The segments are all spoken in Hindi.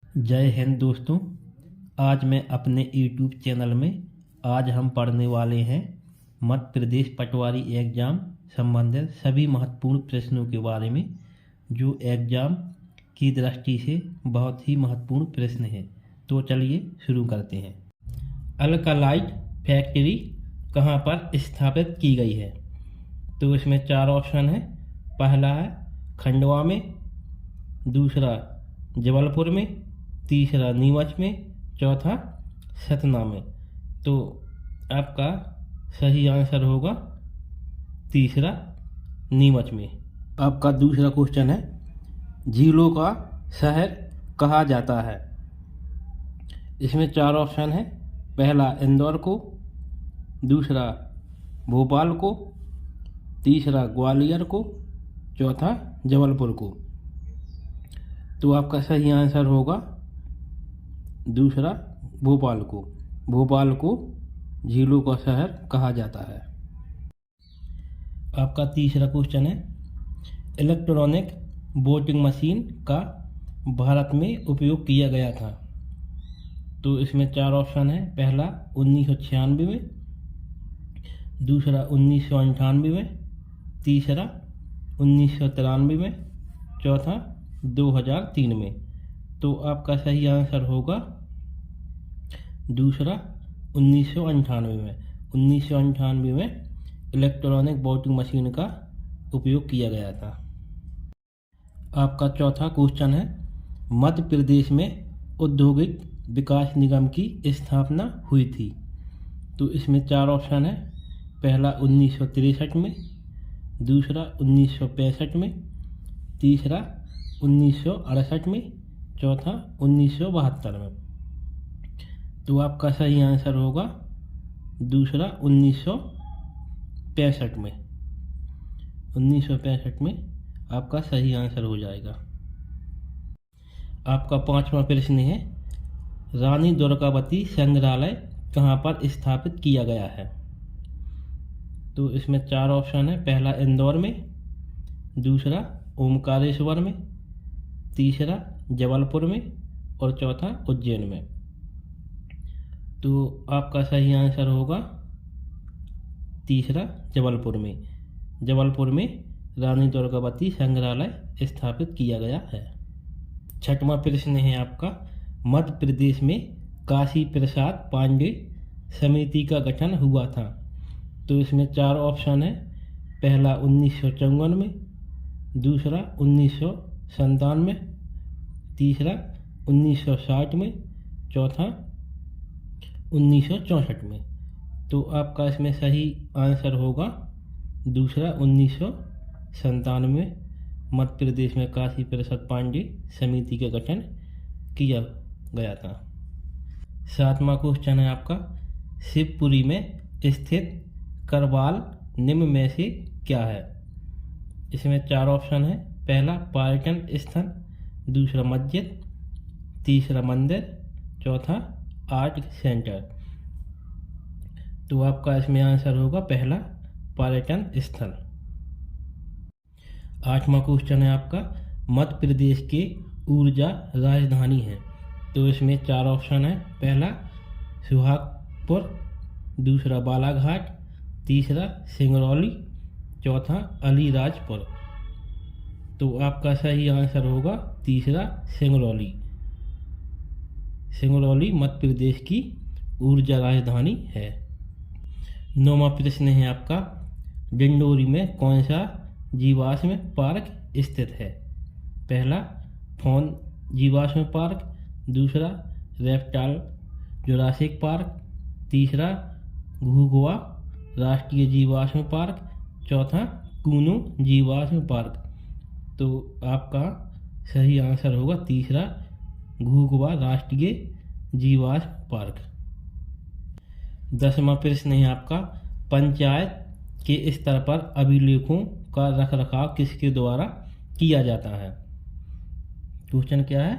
जय हिंद दोस्तों। आज मैं अपने YouTube चैनल में आज हम पढ़ने वाले हैं मध्य प्रदेश पटवारी एग्ज़ाम संबंधित सभी महत्वपूर्ण प्रश्नों के बारे में, जो एग्ज़ाम की दृष्टि से बहुत ही महत्वपूर्ण प्रश्न है। तो चलिए शुरू करते हैं। अल्कालाइट फैक्ट्री कहाँ पर स्थापित की गई है? तो इसमें 4 ऑप्शन है। पहला है खंडवा में, दूसरा जबलपुर में, तीसरा नीमच में, चौथा सतना में। तो आपका सही आंसर होगा तीसरा, नीमच में। आपका दूसरा क्वेश्चन है, झीलों का शहर कहा जाता है? इसमें 4 ऑप्शन है। पहला इंदौर को, दूसरा भोपाल को, तीसरा ग्वालियर को, चौथा जबलपुर को। तो आपका सही आंसर होगा दूसरा, भोपाल को। भोपाल को झीलों का शहर कहा जाता है। आपका तीसरा क्वेश्चन है, इलेक्ट्रॉनिक वोटिंग मशीन का भारत में उपयोग किया गया था? तो इसमें 4 ऑप्शन है। पहला 1996 में, दूसरा 1998 में, तीसरा 1993 में, चौथा 2003 में। तो आपका सही आंसर होगा दूसरा, 1998 में। 1998 में इलेक्ट्रॉनिक वोटिंग मशीन का उपयोग किया गया था। आपका चौथा क्वेश्चन है, मध्य प्रदेश में औद्योगिक विकास निगम की स्थापना हुई थी? तो इसमें 4 ऑप्शन है। पहला 1963 में, दूसरा 1965 में, तीसरा 1968 में, चौथा 1972 में। तो आपका सही आंसर होगा दूसरा, 1965 में। 1965 में आपका सही आंसर हो जाएगा। आपका 5वां प्रश्न है, रानी दुर्गावती संग्रहालय कहाँ पर स्थापित किया गया है? तो इसमें 4 ऑप्शन है। पहला इंदौर में, दूसरा ओमकारेश्वर में, तीसरा जबलपुर में और चौथा उज्जैन में। तो आपका सही आंसर होगा तीसरा, जबलपुर में। जबलपुर में रानी दुर्गावती संग्रहालय स्थापित किया गया है। 6वां प्रश्न है आपका, मध्य प्रदेश में काशी प्रसाद पांडे समिति का गठन हुआ था? तो इसमें 4 ऑप्शन है। पहला 1954 में, दूसरा 1997 में, तीसरा 1960 में, चौथा 1964 में। तो आपका इसमें सही आंसर होगा दूसरा, 1997 में मध्य प्रदेश में काशी प्रसाद पांडे समिति का गठन किया गया था। 7वां क्वेश्चन है आपका, शिवपुरी में स्थित करवाल निम्न में से क्या है? इसमें 4 ऑप्शन है। पहला पर्यटन स्थल, दूसरा मस्जिद, तीसरा मंदिर, चौथा आर्ट सेंटर। तो आपका इसमें आंसर होगा पहला, पर्यटन स्थल। 8वां क्वेश्चन है आपका, मध्य प्रदेश के ऊर्जा राजधानी है? तो इसमें 4 ऑप्शन है। पहला सुहागपुर, दूसरा बालाघाट, तीसरा सिंगरौली, चौथा अलीराजपुर। तो आपका सही आंसर होगा तीसरा, सिंगरौली। सिंगरौली मध्य प्रदेश की ऊर्जा राजधानी है। 9वां प्रश्न है आपका, डिंडोरी में कौन सा जीवाश्म पार्क स्थित है? पहला फॉन जीवाश्म पार्क, दूसरा रेप्टाइल जुरासिक पार्क, तीसरा घुघुआ राष्ट्रीय जीवाश्म पार्क, चौथा कूनो जीवाश्म पार्क। तो आपका सही आंसर होगा तीसरा, घुघुआ राष्ट्रीय जीवाश्म पार्क। 10वां प्रश्न है आपका, पंचायत के स्तर पर अभिलेखों का रखरखाव किसके द्वारा किया जाता है? क्वेश्चन क्या है,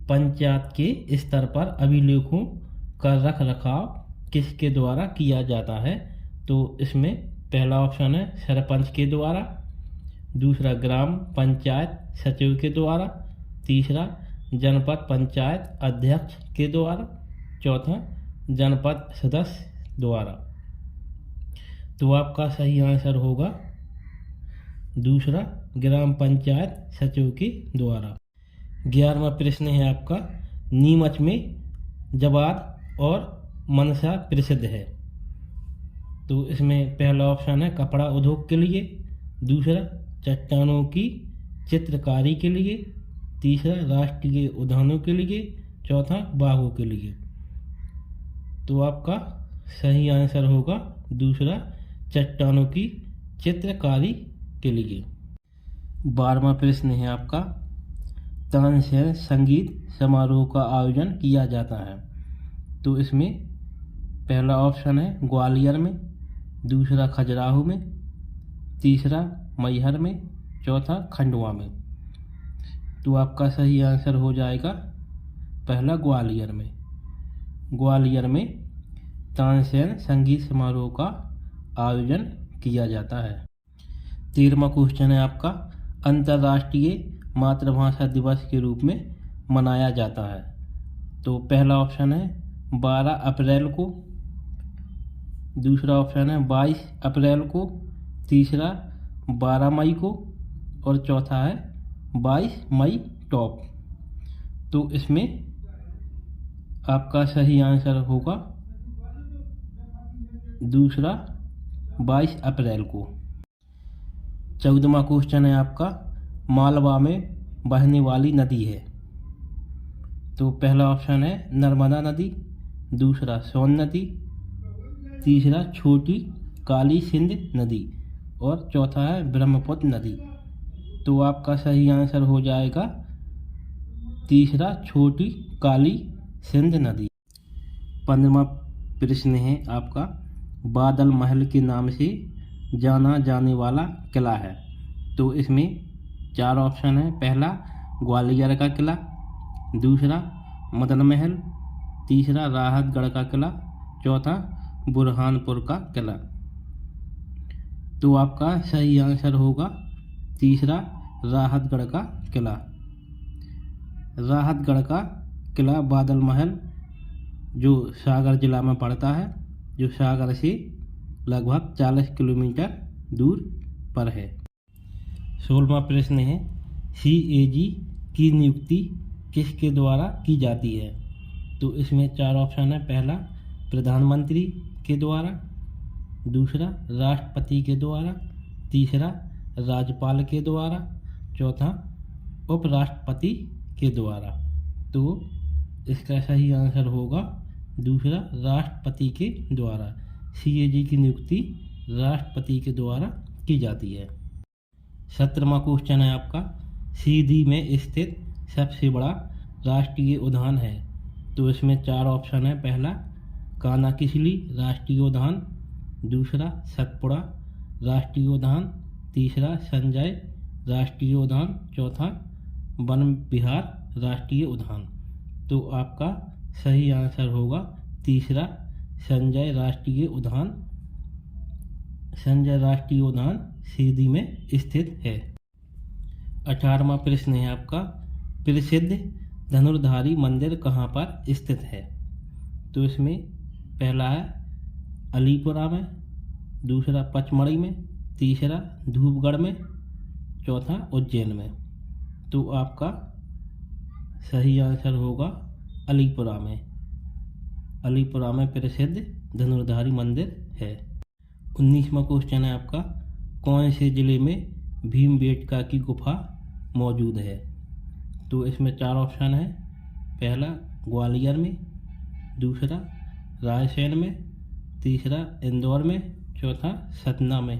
पंचायत के स्तर पर अभिलेखों का रखरखाव किसके द्वारा किया जाता है? तो इसमें पहला ऑप्शन है सरपंच के द्वारा, दूसरा ग्राम पंचायत सचिव के द्वारा, तीसरा जनपद पंचायत अध्यक्ष के द्वारा, चौथा जनपद सदस्य द्वारा। तो आपका सही आंसर होगा दूसरा, ग्राम पंचायत सचिव के द्वारा। 11वां प्रश्न है आपका, नीमच में जवाद और मनसा प्रसिद्ध है। तो इसमें पहला ऑप्शन है कपड़ा उद्योग के लिए, दूसरा चट्टानों की चित्रकारी के लिए, तीसरा राष्ट्रीय उद्यानों के लिए, चौथा बाघों के लिए। तो आपका सही आंसर होगा दूसरा, चट्टानों की चित्रकारी के लिए। 12वां प्रश्न है आपका, तानसेन संगीत समारोह का आयोजन किया जाता है। तो इसमें पहला ऑप्शन है ग्वालियर में, दूसरा खजुराहो में, तीसरा मैहर में, चौथा खंडवा में। तो आपका सही आंसर हो जाएगा पहला, ग्वालियर में। ग्वालियर में तानसेन संगीत समारोह का आयोजन किया जाता है। 13वां क्वेश्चन है आपका, अंतर्राष्ट्रीय मातृभाषा दिवस के रूप में मनाया जाता है। तो पहला ऑप्शन है 12 अप्रैल को, दूसरा ऑप्शन है 22 अप्रैल को, तीसरा 12 मई को और चौथा है 22 मई टॉप। तो इसमें आपका सही आंसर होगा दूसरा, 22 अप्रैल को। 14वां क्वेश्चन है आपका, मालवा में बहने वाली नदी है। तो पहला ऑप्शन है नर्मदा नदी, दूसरा सोन नदी, तीसरा छोटी काली सिंध नदी और चौथा है ब्रह्मपुत्र नदी। तो आपका सही आंसर हो जाएगा तीसरा, छोटी काली सिंध नदी। 15वां प्रश्न है आपका, बादल महल के नाम से जाना जाने वाला किला है। तो इसमें 4 ऑप्शन है, पहला ग्वालियर का किला, दूसरा मदन महल, तीसरा राहतगढ़ का किला, चौथा बुरहानपुर का किला। तो आपका सही आंसर होगा तीसरा, राहतगढ़ का किला। राहतगढ़ का किला बादल महल जो सागर जिला में पड़ता है, जो सागर से लगभग 40 किलोमीटर दूर पर है। 16वां प्रश्न है, CAG की नियुक्ति किसके द्वारा की जाती है। तो इसमें 4 ऑप्शन है, पहला प्रधानमंत्री के द्वारा, दूसरा राष्ट्रपति के द्वारा, तीसरा राज्यपाल के द्वारा, चौथा उपराष्ट्रपति के द्वारा। तो इसका सही आंसर होगा दूसरा, राष्ट्रपति के द्वारा। CAG की नियुक्ति राष्ट्रपति के द्वारा की जाती है। 17वां क्वेश्चन है आपका, सीधी में स्थित सबसे बड़ा राष्ट्रीय उद्यान है। तो इसमें 4 ऑप्शन है, पहला कानाकिसली राष्ट्रीय उद्यान, दूसरा सतपुड़ा राष्ट्रीय उद्यान, तीसरा संजय राष्ट्रीय उद्यान, चौथा वन विहार राष्ट्रीय उद्यान। तो आपका सही आंसर होगा तीसरा, संजय राष्ट्रीय उद्यान। संजय राष्ट्रीय उद्यान सीधी में स्थित है। 18वां प्रश्न है आपका, प्रसिद्ध धनुर्धारी मंदिर कहाँ पर स्थित है। तो इसमें पहला है अलीपुरा में, दूसरा पचमढ़ी में, तीसरा धूपगढ़ में, चौथा उज्जैन में। तो आपका सही आंसर होगा अलीपुरा में। अलीपुरा में प्रसिद्ध धनुर्धारी मंदिर है। 19वां क्वेश्चन है आपका, कौन से ज़िले में भीमबेटका की गुफा मौजूद है। तो इसमें 4 ऑप्शन है, पहला ग्वालियर में, दूसरा रायसेन में, तीसरा इंदौर में, चौथा सतना में।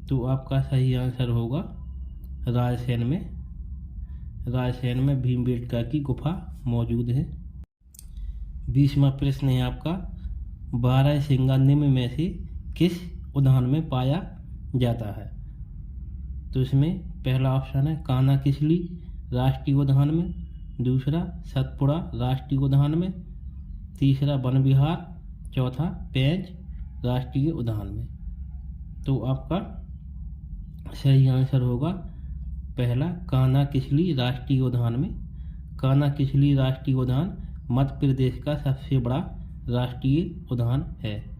तो आपका सही आंसर होगा रायसेन में। रायसेन में भीमबेटका की गुफा मौजूद है। 20वां प्रश्न है आपका, 12 सिंगा निम्न में से किस उद्यान में पाया जाता है। तो इसमें पहला ऑप्शन है कानाकिसली राष्ट्रीय उद्यान में, दूसरा सतपुड़ा राष्ट्रीय उद्यान में, तीसरा वन विहार, चौथा पेंच राष्ट्रीय उद्यान में। तो आपका सही आंसर होगा पहला कानाकिसली राष्ट्रीय उद्यान में। कान्हा किसली राष्ट्रीय उद्यान मध्य प्रदेश का सबसे बड़ा राष्ट्रीय उद्यान है।